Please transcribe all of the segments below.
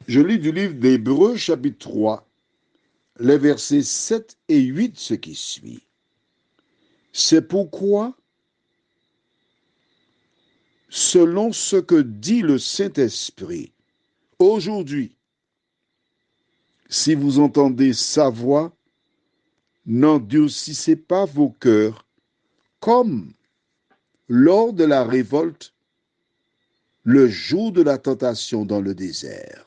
Je lis du livre d'Hébreux, chapitre 3, les versets 7 et 8, ce qui suit. C'est pourquoi, selon ce que dit le Saint-Esprit, aujourd'hui, si vous entendez sa voix, n'endurcissez pas vos cœurs, comme lors de la révolte, le jour de la tentation dans le désert.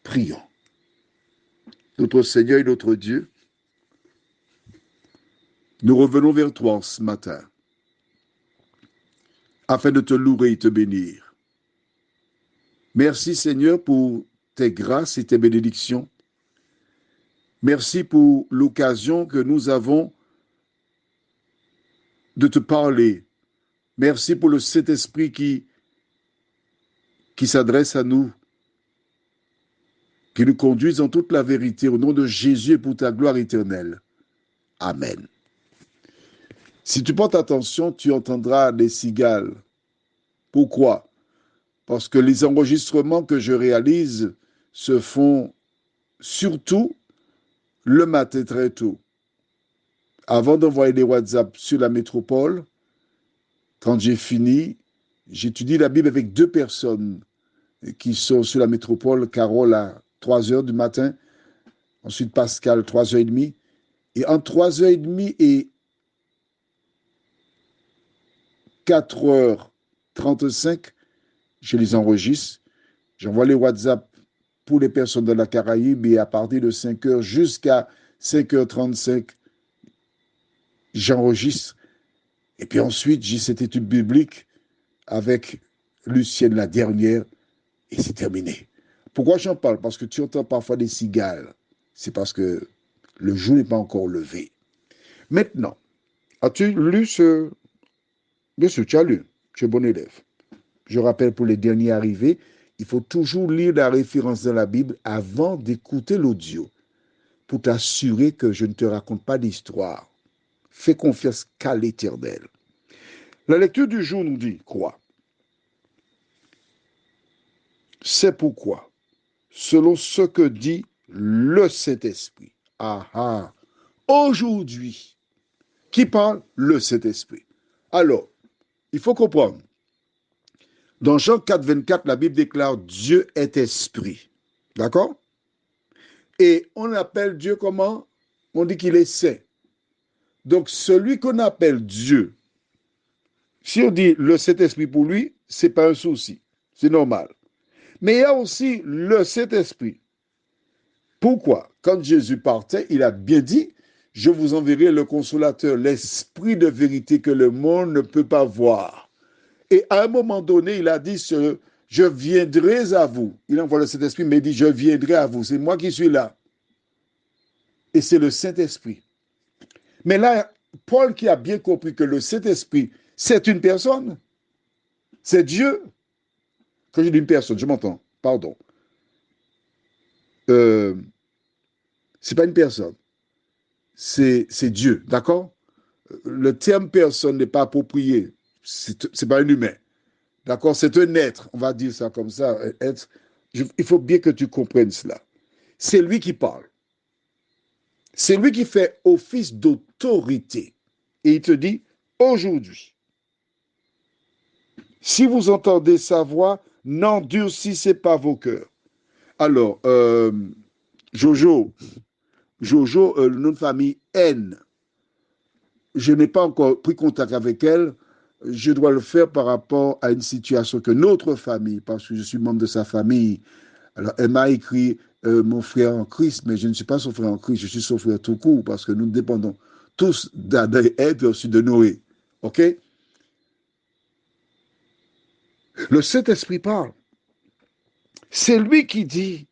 Prions. Notre Seigneur et notre Dieu, nous revenons vers toi ce matin, afin de te louer et te bénir. Merci Seigneur pour tes grâces et tes bénédictions. Merci pour l'occasion que nous avons de te parler. Merci pour le Saint-Esprit qui s'adresse à nous, qui nous conduise en toute la vérité au nom de Jésus et pour ta gloire éternelle. Amen. Si tu portes attention, tu entendras des cigales. Pourquoi? Parce que les enregistrements que je réalise se font surtout le matin très tôt. Avant d'envoyer des WhatsApp sur la métropole, quand j'ai fini, j'étudie la Bible avec 2 personnes qui sont sur la métropole, Carole à 3h du matin, ensuite Pascal 3h30. Et entre 3h30 et 4h35, je les enregistre. J'envoie les WhatsApp pour les personnes de la Caraïbe et à partir de 5h jusqu'à 5h35, j'enregistre. Et puis ensuite, j'ai cette étude biblique avec Lucienne la dernière et c'est terminé. Pourquoi j'en parle? Parce que tu entends parfois des cigales. C'est parce que le jour n'est pas encore levé. Maintenant, as-tu lu ce... Bien sûr, tu as lu. Tu es bon élève. Je rappelle pour les derniers arrivés, il faut toujours lire la référence dans la Bible avant d'écouter l'audio pour t'assurer que je ne te raconte pas d'histoire. Fais confiance qu'à l'Éternel. La lecture du jour nous dit quoi? C'est pourquoi, selon ce que dit le Saint-Esprit. Ah ah. Aujourd'hui, qui parle? Le Saint-Esprit. Alors, il faut comprendre. Dans Jean 4, 24, la Bible déclare Dieu est esprit. D'accord? Et on appelle Dieu comment? On dit qu'il est saint. Donc, celui qu'on appelle Dieu, si on dit le Saint-Esprit pour lui, ce n'est pas un souci. C'est normal. Mais il y a aussi le Saint-Esprit. Pourquoi? Quand Jésus partait, il a bien dit, je vous enverrai le consolateur, l'esprit de vérité que le monde ne peut pas voir. Et à un moment donné, il a dit, je viendrai à vous. Il envoie le Saint-Esprit, mais il dit, je viendrai à vous. C'est moi qui suis là. Et c'est le Saint-Esprit. Mais là, Paul qui a bien compris que le Saint-Esprit, c'est une personne. C'est Dieu. Quand je dis une personne, je m'entends. Pardon. C'est pas une personne. C'est Dieu. D'accord? Le terme personne n'est pas approprié. C'est pas un humain. D'accord? C'est un être. On va dire ça comme ça. Être. Il faut bien que tu comprennes cela. C'est lui qui parle. C'est lui qui fait office d'autorité. Et il te dit, aujourd'hui, si vous entendez sa voix, n'endurcissez pas vos cœurs. Alors, Jojo, le nom de famille N, je n'ai pas encore pris contact avec elle. Je dois le faire par rapport à une situation que notre famille, parce que je suis membre de sa famille, alors elle m'a écrit mon frère en Christ, mais je ne suis pas son frère en Christ, je suis son frère tout court, parce que nous dépendons tous d'être aussi de Noé. OK? Le Saint-Esprit parle. C'est lui qui dit.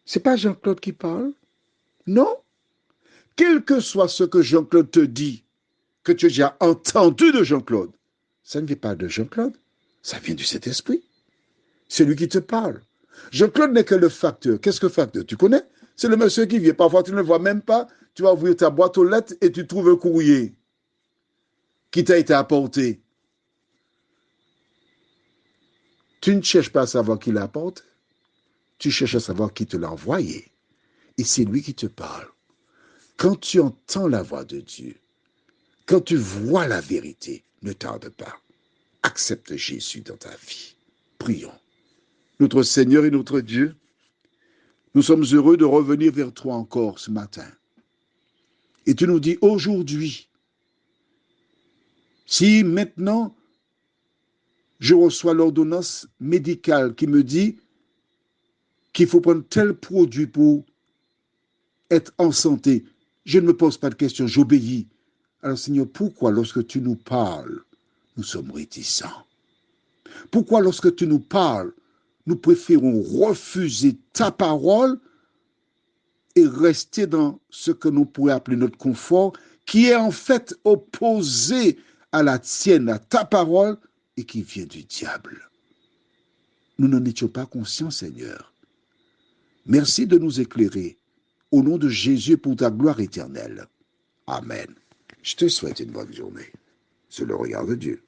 C'est pas Jean-Claude qui parle. Non. Quel que soit ce que Jean-Claude te dit, que tu as déjà entendu de Jean-Claude, ça ne vient pas de Jean-Claude, ça vient du Saint-Esprit. C'est lui qui te parle. Jean-Claude n'est que le facteur. Qu'est-ce que facteur? Tu connais? C'est le monsieur qui vient. Parfois, tu ne le vois même pas. Tu vas ouvrir ta boîte aux lettres et tu trouves un courrier qui t'a été apporté. Tu ne cherches pas à savoir qui l'a apporté. Tu cherches à savoir qui te l'a envoyé. Et c'est lui qui te parle. Quand tu entends la voix de Dieu, quand tu vois la vérité, ne tarde pas. Accepte Jésus dans ta vie. Prions. Notre Seigneur et notre Dieu, nous sommes heureux de revenir vers toi encore ce matin. Et tu nous dis aujourd'hui, si maintenant je reçois l'ordonnance médicale qui me dit qu'il faut prendre tel produit pour être en santé, je ne me pose pas de questions, j'obéis. Alors Seigneur, pourquoi lorsque tu nous parles, nous sommes réticents? Pourquoi lorsque tu nous parles, nous préférons refuser ta parole et rester dans ce que nous pourrions appeler notre confort, qui est en fait opposé à la tienne, à ta parole, et qui vient du diable? Nous n'en étions pas conscients, Seigneur. Merci de nous éclairer. Au nom de Jésus, pour ta gloire éternelle. Amen. Je te souhaite une bonne journée. C'est le regard de Dieu.